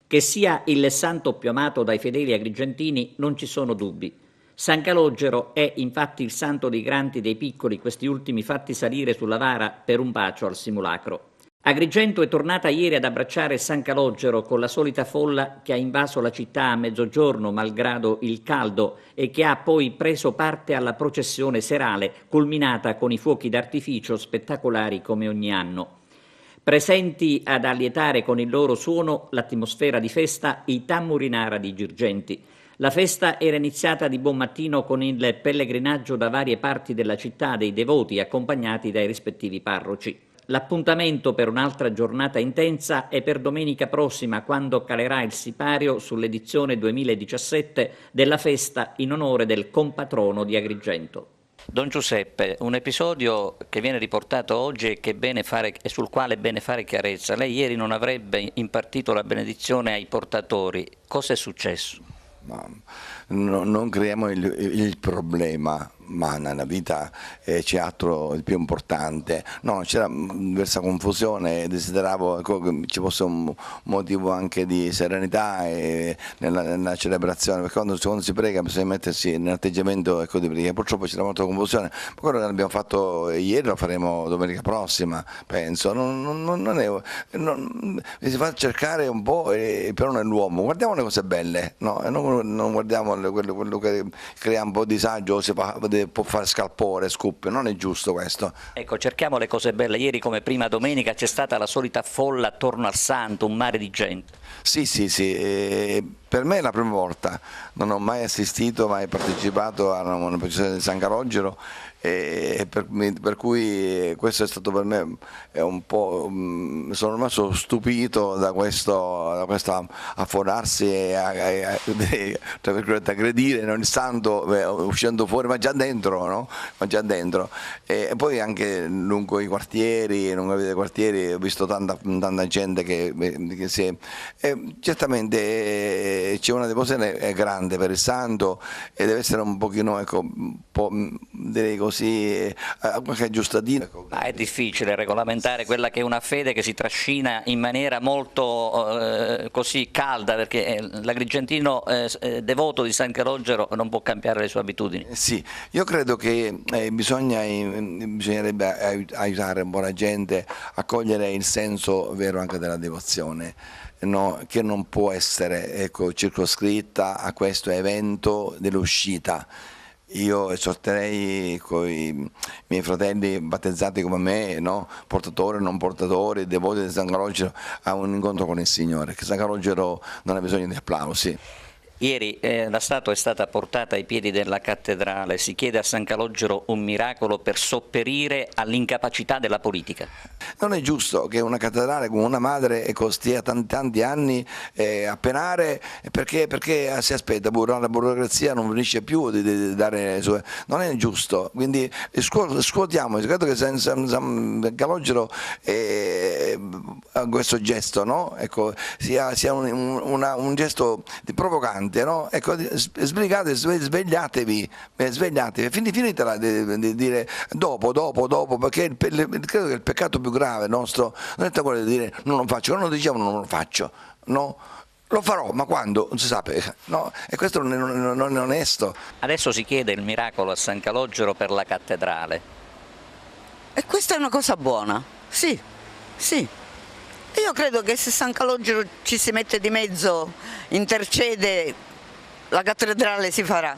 Che sia il santo più amato dai fedeli agrigentini non ci sono dubbi. San Calogero è infatti il santo dei grandi e dei piccoli, questi ultimi fatti salire sulla vara per un bacio al simulacro. Agrigento è tornata ieri ad abbracciare San Calogero con la solita folla che ha invaso la città a mezzogiorno malgrado il caldo e che ha poi preso parte alla processione serale culminata con i fuochi d'artificio spettacolari come ogni anno. Presenti ad allietare con il loro suono l'atmosfera di festa i Tammurinara di Girgenti. La festa era iniziata di buon mattino con il pellegrinaggio da varie parti della città dei devoti accompagnati dai rispettivi parroci. L'appuntamento per un'altra giornata intensa è per domenica prossima, quando calerà il sipario sull'edizione 2017 della festa in onore del compatrono di Agrigento. Don Giuseppe, un episodio che viene riportato oggi e sul quale è bene fare chiarezza. Lei ieri non avrebbe impartito la benedizione ai portatori. Cosa è successo? Non creiamo il problema, ma nella vita c'è altro, il più importante. No, c'era diversa confusione, desideravo che ci fosse un motivo anche di serenità nella celebrazione, perché quando si prega bisogna mettersi nell'atteggiamento di preghiera. Purtroppo c'era molta confusione, ma quello che abbiamo fatto ieri lo faremo domenica prossima, penso. Si fa cercare un po', però nell'uomo, guardiamo le cose belle, no? Non guardiamo quello che crea un po' di disagio, può fare scalpore, scoop, non è giusto questo. Ecco, cerchiamo le cose belle. Ieri come prima domenica c'è stata la solita folla attorno al santo, un mare di gente. Sì, per me è la prima volta, non ho mai assistito, mai partecipato a una processione di San Calogero, per cui questo è stato per me un po', sono rimasto stupito da questo affonarsi e aggredire il santo uscendo fuori, ma già dentro, no? E poi anche lungo i quartieri, ho visto tanta gente che si è, certamente c'è una devozione grande per il santo e deve essere un pochino, direi così, qualche aggiustatina. Ma è difficile regolamentare quella che è una fede che si trascina in maniera molto così calda, perché l'agrigentino devoto di San Calogero non può cambiare le sue abitudini. Sì, io credo che bisognerebbe aiutare un po' la gente a cogliere il senso vero anche della devozione. No, che non può essere circoscritta a questo evento dell'uscita. Io esorterei con i miei fratelli battezzati come me, no? Portatori, non portatori, devoti di San Calogero, a un incontro con il Signore, che San Calogero non ha bisogno di applausi. Ieri la statua è stata portata ai piedi della cattedrale. Si chiede a San Calogero un miracolo per sopperire all'incapacità della politica. Non è giusto che una cattedrale come una madre stia tanti anni a penare perché si aspetta, la burocrazia non finisce più di dare le sue. Non è giusto, quindi scuotiamo. Credo che San Calogero questo gesto, no? Sia un gesto provocante. No? Svegliatevi, finitela di dire dopo, perché credo che il peccato più grave nostro non è quello di dire non lo faccio, non lo diciamo non lo faccio, no? Lo farò, ma quando? Non si sa, no? E questo non è onesto. Adesso si chiede il miracolo a San Calogero per la cattedrale. E questa è una cosa buona, sì. Io credo che se San Calogero ci si mette di mezzo, intercede, la cattedrale si farà.